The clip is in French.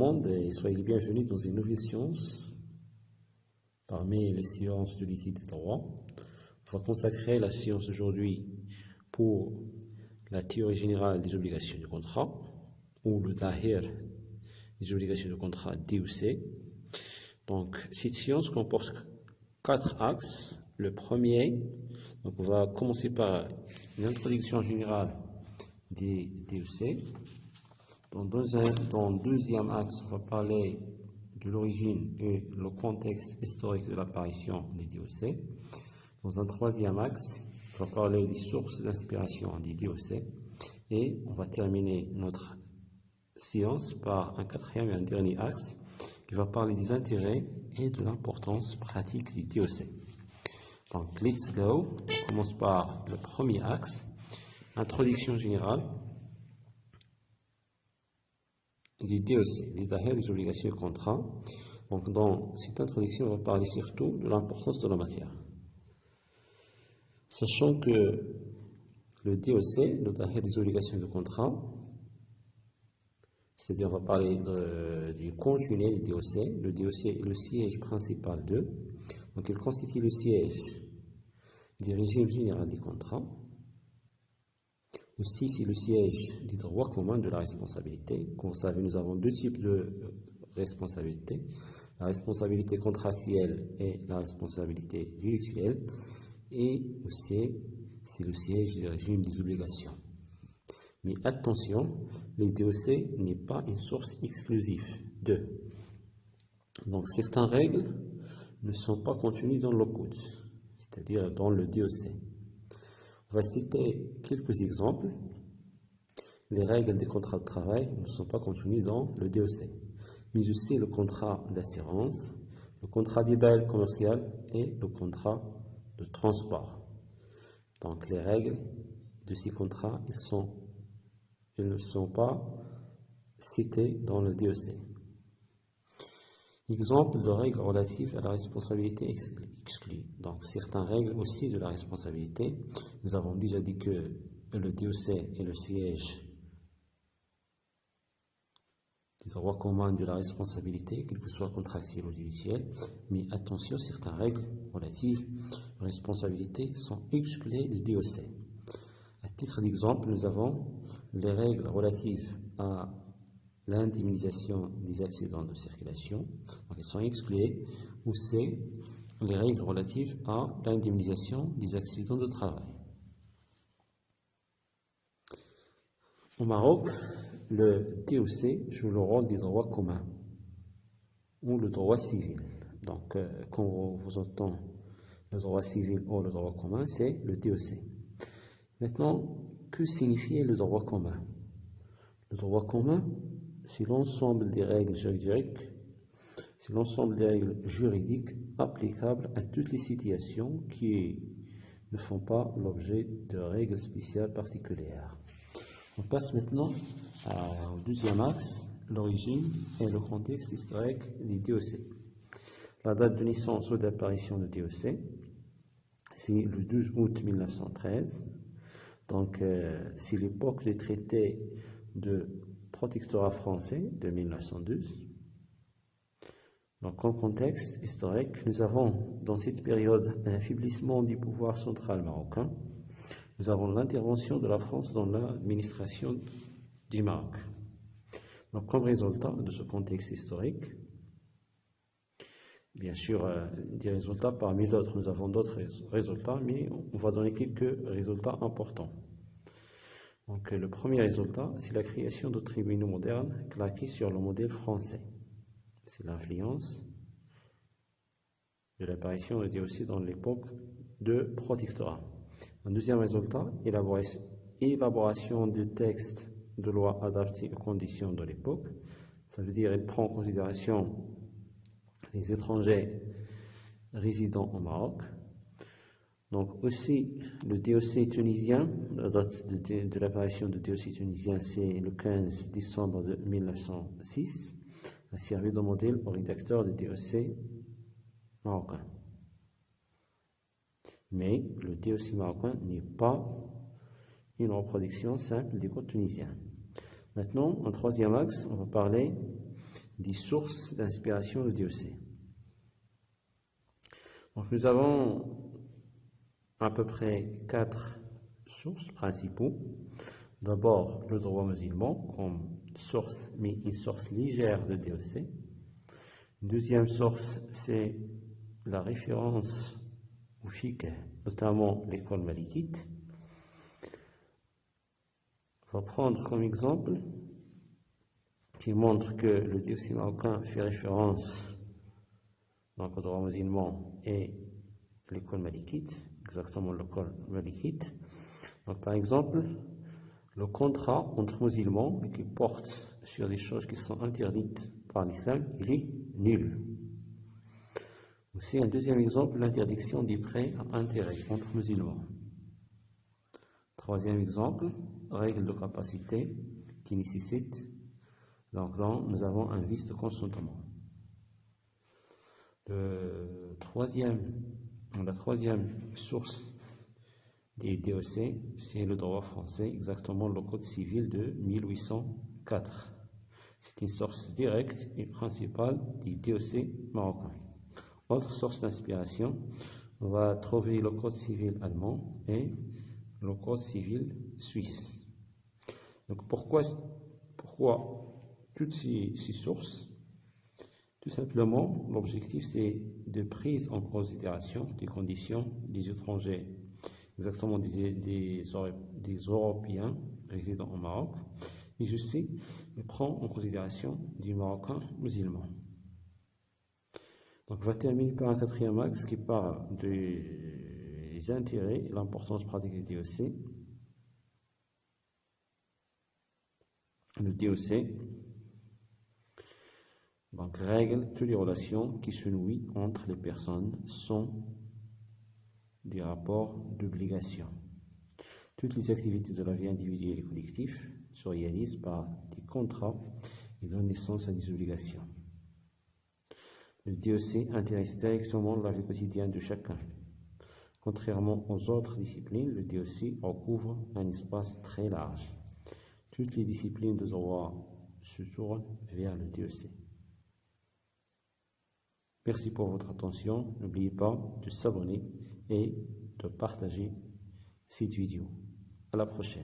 monde et soyez les bienvenus dans une nouvelle science parmi les sciences de l'éthique des droits. On va consacrer la science aujourd'hui pour la théorie générale des obligations du contrat ou le Dahir des obligations de contrat DOC. Donc cette science comporte 4 axes. Le premier, donc on va commencer par une introduction générale des DOC. Dans le deuxième axe, on va parler de l'origine et le contexte historique de l'apparition des DOC. Dans un troisième axe, on va parler des sources d'inspiration des DOC. Et on va terminer notre séance par un quatrième et un dernier axe qui va parler des intérêts et de l'importance pratique des DOC. Donc, let's go. On commence par le premier axe, introduction générale des DOC, les Dahir des obligations de contrat. Donc, dans cette introduction, on va parler surtout de l'importance de la matière. Sachant que le DOC, le Dahir des obligations de contrat, c'est-à-dire on va parler du conjuné du DOC. Le DOC est le siège principal d'eux. Donc, il constitue le siège du régime général des contrats. Aussi, c'est le siège des droits communs de la responsabilité. Comme vous savez, nous avons deux types de responsabilité. La responsabilité contractuelle et la responsabilité délictuelle. Et aussi, c'est le siège du régime des obligations. Mais attention, le DOC n'est pas une source exclusive d'eux. Donc, certaines règles ne sont pas contenues dans le code, c'est-à-dire dans le DOC. On va citer quelques exemples. Les règles des contrats de travail ne sont pas contenues dans le DOC, mais aussi le contrat d'assurance, le contrat des bail commercial et le contrat de transport. Donc, les règles de ces contrats, elles ne sont pas citées dans le DOC. Exemple de règles relatives à la responsabilité exclue. Donc, certaines règles aussi de la responsabilité. Nous avons déjà dit que le DOC est le siège des droits communs de la responsabilité, qu'il soit contractuel ou délictuel. Mais attention, certaines règles relatives à la responsabilité sont exclues du DOC. À titre d'exemple, nous avons les règles relatives à l'indemnisation des accidents de circulation, donc elles sont exclues, ou c'est les règles relatives à l'indemnisation des accidents de travail. Au Maroc, le DOC joue le rôle des droits communs ou le droit civil. Donc, quand vous entendez le droit civil ou le droit commun, c'est le DOC. Maintenant, que signifie le droit commun? Le droit commun, c'est l'ensemble des règles juridiques, applicables à toutes les situations qui ne font pas l'objet de règles spéciales particulières. On passe maintenant au deuxième axe, l'origine et le contexte historique des DOC. La date de naissance ou d'apparition de DOC, c'est le 12 août 1913. Donc, c'est l'époque des traités de protectorat français de 1912. Donc, en contexte historique, nous avons dans cette période un affaiblissement du pouvoir central marocain. Nous avons l'intervention de la France dans l'administration du Maroc. Donc, comme résultat de ce contexte historique, bien sûr, des résultats parmi d'autres, nous avons d'autres résultats, mais on va donner quelques résultats importants. Donc, le premier résultat, c'est la création de tribunaux modernes claqués sur le modèle français. C'est l'influence de l'apparition de DOC dans l'époque de protectorat. Un deuxième résultat, élaboration de textes de loi adaptés aux conditions de l'époque. Ça veut dire qu'il prend en considération les étrangers résidant au Maroc. Donc aussi, le DOC tunisien, la date de l'apparition du DOC tunisien, c'est le 15 décembre de 1906, a servi de modèle au rédacteur du DOC marocain. Mais le DOC marocain n'est pas une reproduction simple du code tunisien. Maintenant, en troisième axe, on va parler des sources d'inspiration de DOC. Donc nous avons à peu près 4 sources principaux. D'abord, le droit musulman comme source, mais une source légère de DOC. Deuxième source, c'est la référence au fiqh, notamment l'école malikite. On va prendre comme exemple qui montre que le DOC marocain fait référence donc au droit musulman et l'école malikite, exactement l'école malikite. Donc par exemple, le contrat entre musulmans qui porte sur des choses qui sont interdites par l'islam, il est nul. Aussi un deuxième exemple, l'interdiction des prêts à intérêt entre musulmans. Troisième exemple, règle de capacité qui nécessite, donc là, nous avons un vice de consentement. La troisième source des DOC, c'est le droit français, exactement le Code civil de 1804. C'est une source directe et principale des DOC marocains. Autre source d'inspiration, on va trouver le Code civil allemand et le Code civil suisse. Donc pourquoi toutes ces sources? Tout simplement, l'objectif c'est de prise en considération des conditions des étrangers, exactement des Européens résidant au Maroc, mais je sais, je prends en considération des Marocains musulmans. Donc, on va terminer par un quatrième axe qui parle des intérêts et l'importance pratique du DOC. Le DOC donc, règle toutes les relations qui se nouent entre les personnes sans des rapports d'obligation. Toutes les activités de la vie individuelle et collective se réalisent par des contrats et donnent naissance à des obligations. Le DOC intéresse directement la vie quotidienne de chacun. Contrairement aux autres disciplines, le DOC recouvre un espace très large. Toutes les disciplines de droit se tournent vers le DOC. Merci pour votre attention. N'oubliez pas de s'abonner et de partager cette vidéo. À la prochaine.